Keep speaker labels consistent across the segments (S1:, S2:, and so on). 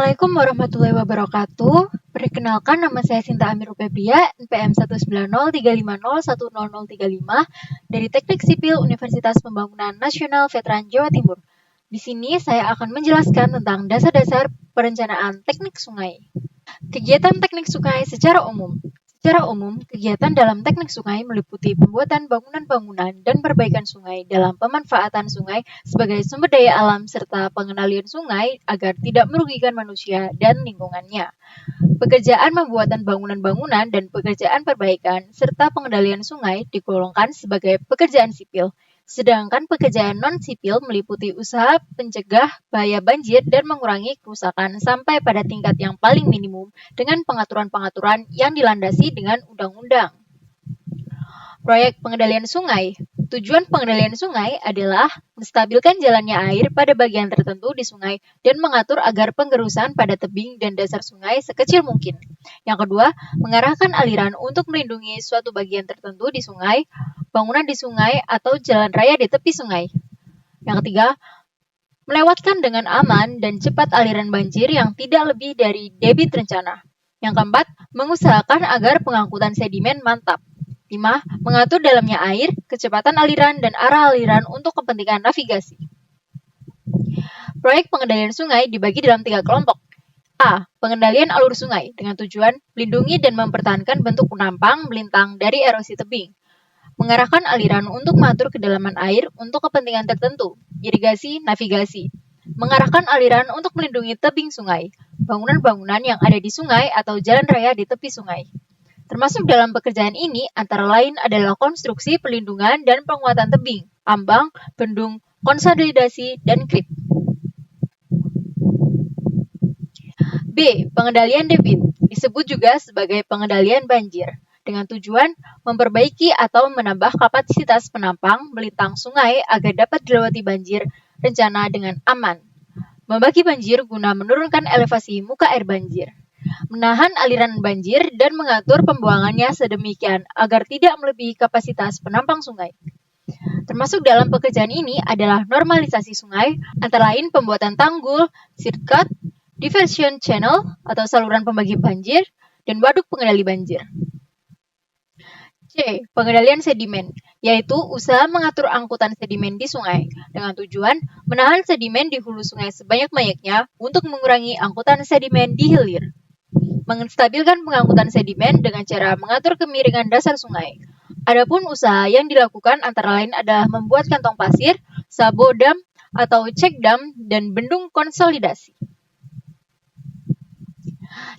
S1: Assalamualaikum warahmatullahi wabarakatuh. Perkenalkan, nama saya Sinta Amirul Febria, NPM 19035010035 dari Teknik Sipil Universitas Pembangunan Nasional Veteran Jawa Timur. Di sini saya akan menjelaskan tentang dasar-dasar perencanaan teknik sungai. Kegiatan teknik sungai secara umum. Secara umum, kegiatan dalam teknik sungai meliputi pembuatan bangunan-bangunan dan perbaikan sungai dalam pemanfaatan sungai sebagai sumber daya alam serta pengendalian sungai agar tidak merugikan manusia dan lingkungannya. Pekerjaan pembuatan bangunan-bangunan dan pekerjaan perbaikan serta pengendalian sungai digolongkan sebagai pekerjaan sipil. Sedangkan pekerjaan non-sipil meliputi usaha pencegah bahaya banjir dan mengurangi kerusakan sampai pada tingkat yang paling minimum dengan pengaturan-pengaturan yang dilandasi dengan undang-undang. Proyek pengendalian sungai. Tujuan pengendalian sungai adalah menstabilkan jalannya air pada bagian tertentu di sungai dan mengatur agar penggerusan pada tebing dan dasar sungai sekecil mungkin. Yang kedua, mengarahkan aliran untuk melindungi suatu bagian tertentu di sungai, bangunan di sungai, atau jalan raya di tepi sungai. Yang ketiga, melewatkan dengan aman dan cepat aliran banjir yang tidak lebih dari debit rencana. Yang keempat, mengusahakan agar pengangkutan sedimen mantap. 5. Mengatur dalamnya air, kecepatan aliran, dan arah aliran untuk kepentingan navigasi. Proyek pengendalian sungai dibagi dalam 3 kelompok. A. Pengendalian alur sungai dengan tujuan melindungi dan mempertahankan bentuk penampang melintang dari erosi tebing. Mengarahkan aliran untuk mengatur kedalaman air untuk kepentingan tertentu, irigasi, navigasi. Mengarahkan aliran untuk melindungi tebing sungai, bangunan-bangunan yang ada di sungai atau jalan raya di tepi sungai. Termasuk dalam pekerjaan ini antara lain adalah konstruksi, pelindungan, dan penguatan tebing, ambang, bendung, konsolidasi, dan krip. B. Pengendalian debit, disebut juga sebagai pengendalian banjir, dengan tujuan memperbaiki atau menambah kapasitas penampang melintang sungai agar dapat dilewati banjir rencana dengan aman. Membagi banjir guna menurunkan elevasi muka air banjir. Menahan aliran banjir dan mengatur pembuangannya sedemikian agar tidak melebihi kapasitas penampang sungai. Termasuk dalam pekerjaan ini adalah normalisasi sungai, antara lain pembuatan tanggul, sirkuit, diversion channel atau saluran pembagi banjir, dan waduk pengendali banjir. C. Pengendalian sedimen, yaitu usaha mengatur angkutan sedimen di sungai dengan tujuan menahan sedimen di hulu sungai sebanyak-banyaknya untuk mengurangi angkutan sedimen di hilir. Menstabilkan pengangkutan sedimen dengan cara mengatur kemiringan dasar sungai. Adapun usaha yang dilakukan antara lain adalah membuat kantong pasir, sabodam atau check dam, dan bendung konsolidasi.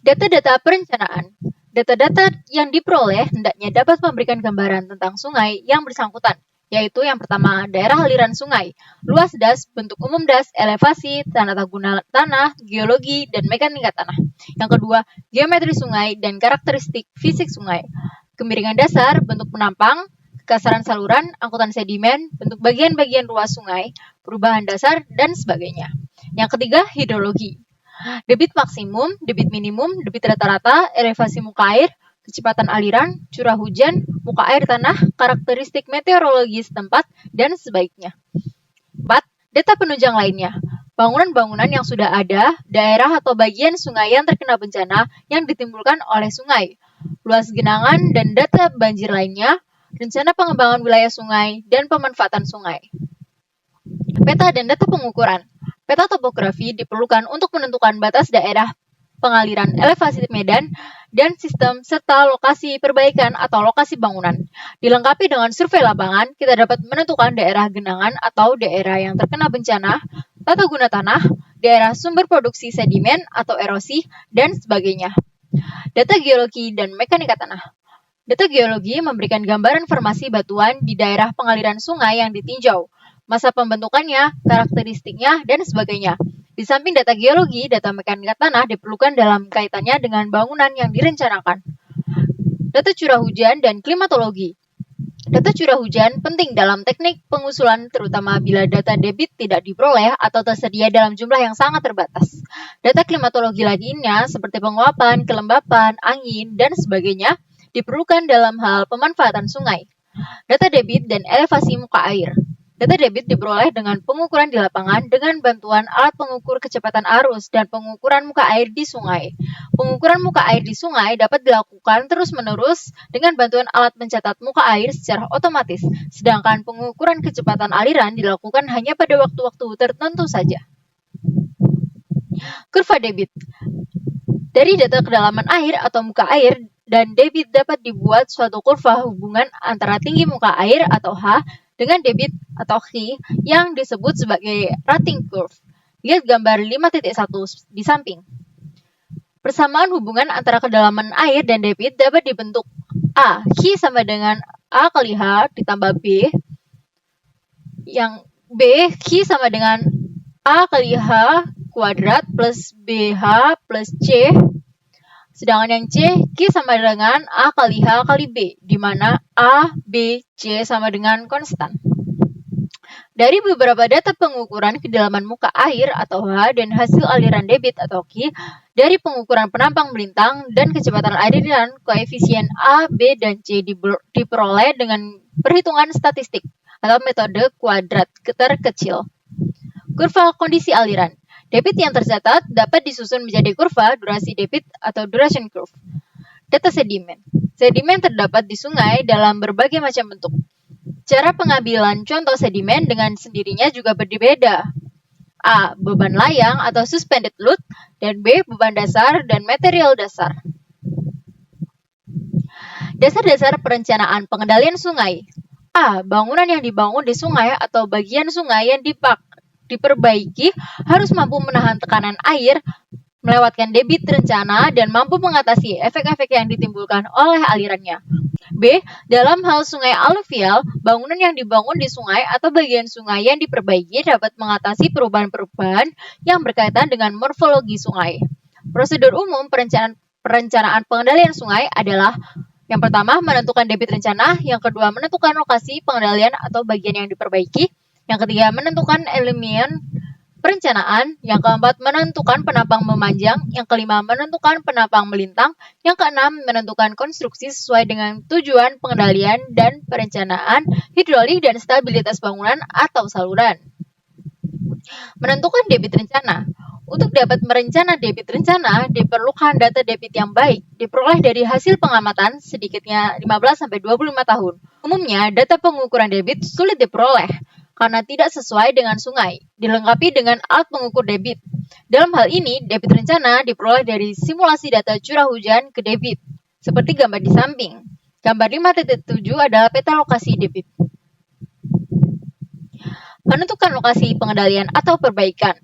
S1: Data-data perencanaan. Data-data yang diperoleh hendaknya dapat memberikan gambaran tentang sungai yang bersangkutan, yaitu yang pertama, daerah aliran sungai, luas das, bentuk umum das, elevasi, tata guna tanah, geologi, dan mekanika tanah. Yang kedua, geometri sungai dan karakteristik fisik sungai, kemiringan dasar, bentuk penampang, kekasaran saluran, angkutan sedimen, bentuk bagian-bagian ruas sungai, perubahan dasar, dan sebagainya. Yang ketiga, hidrologi. Debit maksimum, debit minimum, debit rata-rata, elevasi muka air, kecepatan aliran, curah hujan, muka air tanah, karakteristik meteorologi setempat, dan sebaiknya. 4. Data penunjang lainnya. Bangunan-bangunan yang sudah ada, daerah atau bagian sungai yang terkena bencana yang ditimbulkan oleh sungai, luas genangan dan data banjir lainnya, rencana pengembangan wilayah sungai, dan pemanfaatan sungai. Peta dan data pengukuran. Peta topografi diperlukan untuk menentukan batas daerah pengaliran elevasi medan, dan sistem serta lokasi perbaikan atau lokasi bangunan. Dilengkapi dengan survei lapangan, kita dapat menentukan daerah genangan atau daerah yang terkena bencana, tata guna tanah, daerah sumber produksi sedimen atau erosi, dan sebagainya. Data geologi dan mekanika tanah. Data geologi memberikan gambaran formasi batuan di daerah pengaliran sungai yang ditinjau, masa pembentukannya, karakteristiknya, dan sebagainya. Di samping data geologi, data mekanika tanah diperlukan dalam kaitannya dengan bangunan yang direncanakan. Data curah hujan dan klimatologi. Data curah hujan penting dalam teknik pengusulan terutama bila data debit tidak diperoleh atau tersedia dalam jumlah yang sangat terbatas. Data klimatologi lainnya seperti penguapan, kelembapan, angin, dan sebagainya diperlukan dalam hal pemanfaatan sungai. Data debit dan elevasi muka air. Data debit diperoleh dengan pengukuran di lapangan dengan bantuan alat pengukur kecepatan arus dan pengukuran muka air di sungai. Pengukuran muka air di sungai dapat dilakukan terus-menerus dengan bantuan alat pencatat muka air secara otomatis, sedangkan pengukuran kecepatan aliran dilakukan hanya pada waktu-waktu tertentu saja. Kurva debit. Dari data kedalaman air atau muka air dan debit dapat dibuat suatu kurva hubungan antara tinggi muka air atau H dengan debit atau Q yang disebut sebagai rating curve. Lihat gambar 5.1 di samping. Persamaan hubungan antara kedalaman air dan debit dapat dibentuk A. Q sama dengan A kali H ditambah B. Yang B, Q sama dengan A kali H kuadrat plus BH plus C. Sedangkan yang C, Q sama dengan A kali H kali B, di mana A, B, C sama dengan konstan. Dari beberapa data pengukuran kedalaman muka air atau H dan hasil aliran debit atau Q, dari pengukuran penampang melintang dan kecepatan aliran, koefisien A, B, dan C diperoleh dengan perhitungan statistik atau metode kuadrat terkecil. Kurva kondisi aliran. Debit yang tercatat dapat disusun menjadi kurva durasi debit atau duration curve. Data sedimen. Sedimen terdapat di sungai dalam berbagai macam bentuk. Cara pengambilan contoh sedimen dengan sendirinya juga berbeda. A. Beban layang atau suspended load, dan B. Beban dasar dan material dasar. Dasar-dasar perencanaan pengendalian sungai. A. Bangunan yang dibangun di sungai atau bagian sungai yang diperbaiki harus mampu menahan tekanan air, melewatkan debit rencana, dan mampu mengatasi efek-efek yang ditimbulkan oleh alirannya. B. Dalam hal sungai aluvial, bangunan yang dibangun di sungai atau bagian sungai yang diperbaiki dapat mengatasi perubahan-perubahan yang berkaitan dengan morfologi sungai. Prosedur umum perencanaan pengendalian sungai adalah: yang pertama, menentukan debit rencana, yang kedua, menentukan lokasi pengendalian atau bagian yang diperbaiki, yang ketiga, menentukan elemen perencanaan, yang keempat, menentukan penampang memanjang, yang kelima, menentukan penampang melintang, yang keenam, menentukan konstruksi sesuai dengan tujuan pengendalian dan perencanaan hidrolik dan stabilitas bangunan atau saluran. Menentukan debit rencana. Untuk dapat merencana debit rencana, diperlukan data debit yang baik, diperoleh dari hasil pengamatan sedikitnya 15-25 tahun. Umumnya, data pengukuran debit sulit diperoleh karena tidak sesuai dengan sungai, dilengkapi dengan alat pengukur debit. Dalam hal ini, debit rencana diperoleh dari simulasi data curah hujan ke debit, seperti gambar di samping. Gambar 5.7 adalah peta lokasi debit. Menentukan lokasi pengendalian atau perbaikan.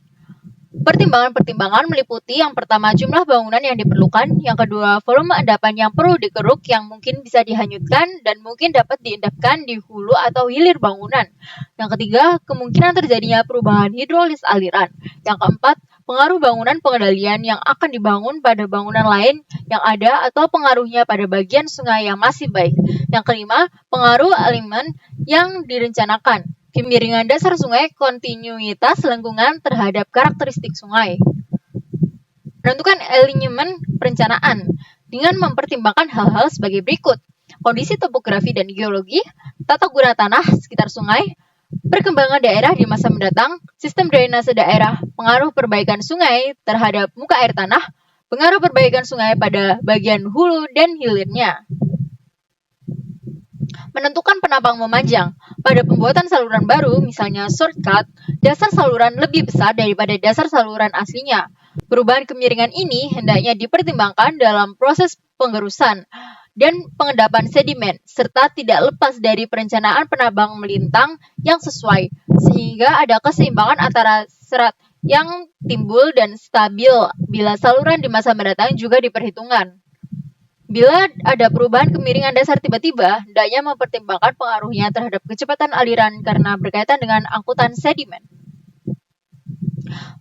S1: Pertimbangan-pertimbangan meliputi yang pertama jumlah bangunan yang diperlukan, yang kedua volume endapan yang perlu dikeruk yang mungkin bisa dihanyutkan dan mungkin dapat diendapkan di hulu atau hilir bangunan. Yang ketiga, kemungkinan terjadinya perubahan hidrolis aliran. Yang keempat, pengaruh bangunan pengendalian yang akan dibangun pada bangunan lain yang ada atau pengaruhnya pada bagian sungai yang masih baik. Yang kelima, pengaruh elemen yang direncanakan. Kemiringan dasar sungai, kontinuitas lengkungan terhadap karakteristik sungai. Menentukan elemen perencanaan dengan mempertimbangkan hal-hal sebagai berikut: kondisi topografi dan geologi, tata guna tanah sekitar sungai, perkembangan daerah di masa mendatang, sistem drainase daerah, pengaruh perbaikan sungai terhadap muka air tanah, pengaruh perbaikan sungai pada bagian hulu dan hilirnya. Menentukan penampang memanjang. Pada pembuatan saluran baru, misalnya shortcut, dasar saluran lebih besar daripada dasar saluran aslinya. Perubahan kemiringan ini hendaknya dipertimbangkan dalam proses penggerusan dan pengendapan sedimen, serta tidak lepas dari perencanaan penambang melintang yang sesuai, sehingga ada keseimbangan antara serat yang timbul dan stabil bila saluran di masa mendatang juga diperhitungkan. Bila ada perubahan kemiringan dasar tiba-tiba, hendaknya mempertimbangkan pengaruhnya terhadap kecepatan aliran karena berkaitan dengan angkutan sedimen.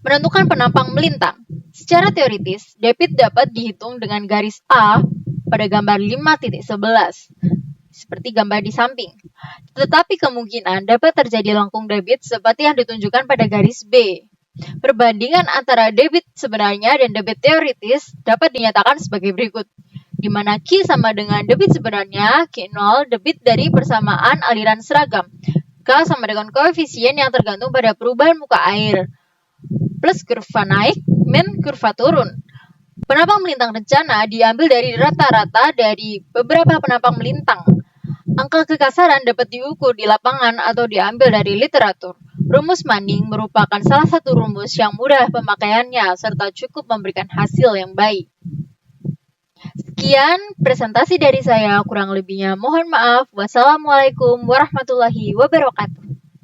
S1: Menentukan penampang melintang. Secara teoritis, debit dapat dihitung dengan garis A pada gambar 5.11, seperti gambar di samping. Tetapi kemungkinan dapat terjadi lengkung debit seperti yang ditunjukkan pada garis B. Perbandingan antara debit sebenarnya dan debit teoritis dapat dinyatakan sebagai berikut, di mana Q sama dengan debit sebenarnya, Q0 debit dari persamaan aliran seragam. K sama dengan koefisien yang tergantung pada perubahan muka air. Plus kurva naik, min kurva turun. Penampang melintang rencana diambil dari rata-rata dari beberapa penampang melintang. Angka kekasaran dapat diukur di lapangan atau diambil dari literatur. Rumus Manning merupakan salah satu rumus yang mudah pemakaiannya serta cukup memberikan hasil yang baik. Sekian presentasi dari saya, kurang lebihnya mohon maaf. Wassalamualaikum warahmatullahi wabarakatuh.